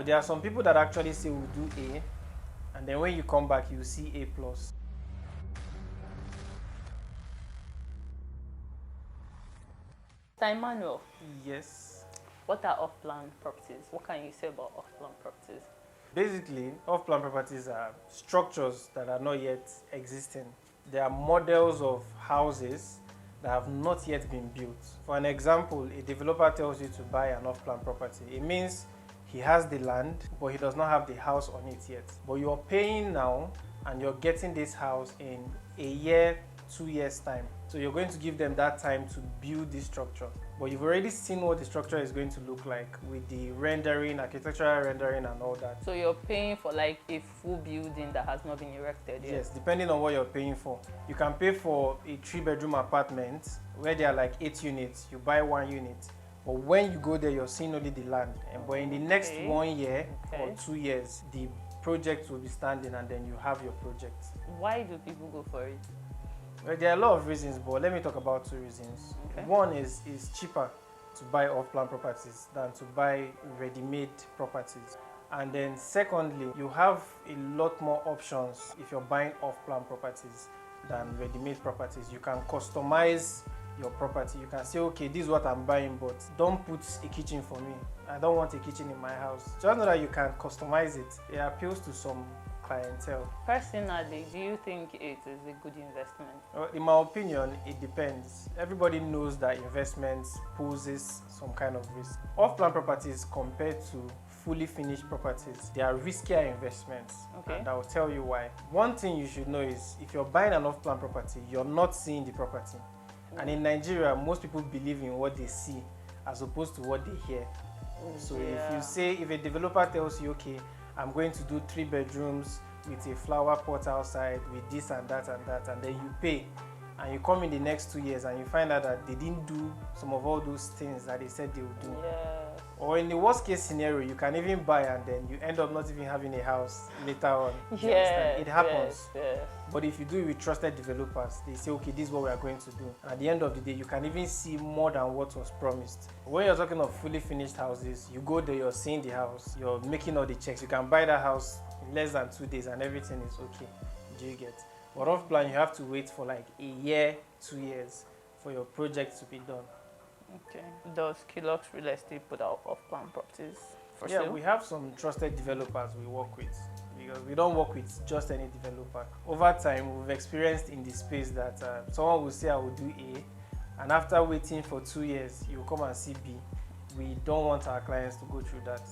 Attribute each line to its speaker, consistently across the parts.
Speaker 1: But there are some people that actually say we'll do A, and then when you come back, you see A plus.
Speaker 2: Emmanuel,
Speaker 1: Yes.
Speaker 2: what are off-plan properties? What can you say about off-plan properties?
Speaker 1: Basically, off-plan properties are structures that are not yet existing. They are models of houses that have not yet been built. For an example, a developer tells you to buy an off-plan property. It means he has the land, but he does not have the house on it yet. But you're paying now, and you're getting this house in a year, 2 years time. So you're going to give them that time to build this structure. But you've already seen what the structure is going to look like with the rendering, architectural rendering and all that.
Speaker 2: So you're paying for like a full building that has not been erected yet?
Speaker 1: Yes, depending on what you're paying for. You can pay for a 3-bedroom apartment where there are like 8 units. You buy 1 unit. But when you go there, you're seeing only the land. But in the next 1 year or 2 years, the project will be standing and then you have your project.
Speaker 2: Why do people go for it?
Speaker 1: Well, there are a lot of reasons, but let me talk about 2 reasons.
Speaker 2: Okay.
Speaker 1: One is cheaper to buy off-plan properties than to buy ready-made properties. And then secondly, you have a lot more options if you're buying off-plan properties than ready-made properties. You can customize your property. You can say, okay, this is what I'm buying, but don't put a kitchen for me. I don't want a kitchen in my house. Just know that you can customize it. It appeals to some clientele.
Speaker 2: Personally, do you think it is a good investment?
Speaker 1: Well, in my opinion, it depends. Everybody knows that investments poses some kind of risk. Off-plan properties compared to fully finished properties, they are riskier investments.
Speaker 2: Okay.
Speaker 1: And I'll tell you why. One thing you should know is if you're buying an off-plan property, you're not seeing the property. And in Nigeria, most people believe in what they see as opposed to what they hear. So if you say, if a developer tells you, okay, I'm going to do 3 bedrooms with a flower pot outside with this and that, and then you pay, and you come in the next 2 years and you find out that they didn't do some of all those things that they said they would do.
Speaker 2: Yes.
Speaker 1: Or in the worst case scenario, you can even buy and then you end up not even having a house later on.
Speaker 2: Yes,
Speaker 1: it happens.
Speaker 2: Yes.
Speaker 1: But if you do it with trusted developers, they say, okay, this is what we are going to do. And at the end of the day, you can even see more than what was promised. When you're talking of fully finished houses, you go there, you're seeing the house, you're making all the checks. You can buy that house in less than 2 days and everything is okay. Do you get? But off plan, you have to wait for like a year, 2 years for your project to be done.
Speaker 2: Okay. Does Kilox Real Estate put out off-plan properties for
Speaker 1: Yeah,
Speaker 2: sale?
Speaker 1: we have some trusted developers we work with because we don't work with just any developer. Over time, we've experienced in the space that someone will say, I will do A, and after waiting for 2 years, you come and see B. We don't want our clients to go through that.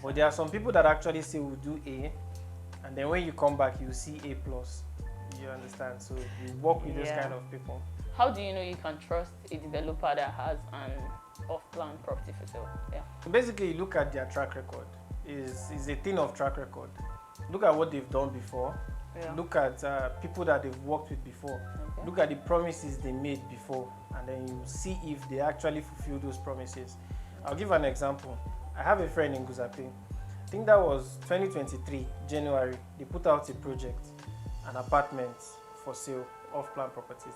Speaker 1: But there are some people that actually say we'll do A, and then when you come back, you see A plus. You understand? So we work with those kind of people.
Speaker 2: How do you know you can trust a developer that has an off-plan property for sale? Yeah.
Speaker 1: So basically, look at their track record. Is a thing of track record. Look at what they've done before.
Speaker 2: Yeah.
Speaker 1: Look at people that they've worked with before.
Speaker 2: Okay.
Speaker 1: Look at the promises they made before, and then you see if they actually fulfill those promises. I'll give an example. I have a friend in Guzape. I think that was 2023, January. They put out a project, an apartment for sale, off-plan properties.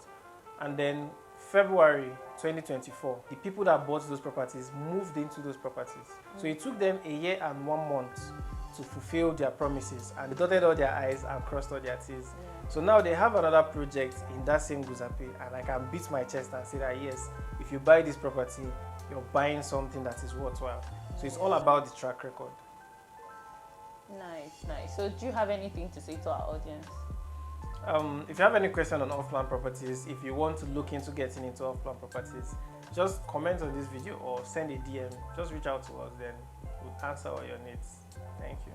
Speaker 1: And then February 2024, the people that bought those properties moved into those properties. So it took them a year and 1 month to fulfill their promises, and they dotted all their I's and crossed all their T's. So now they have another project in that same Guzape, and I can beat my chest and say that yes, if you buy this property, you're buying something that is worthwhile. So it's all about the track record.
Speaker 2: Nice. So do you have anything to say to our audience?
Speaker 1: If you have any question on off-plan properties, if you want to look into getting into off-plan properties, just comment on this video or send a DM. Just reach out to us, then we'll answer all your needs. Thank you.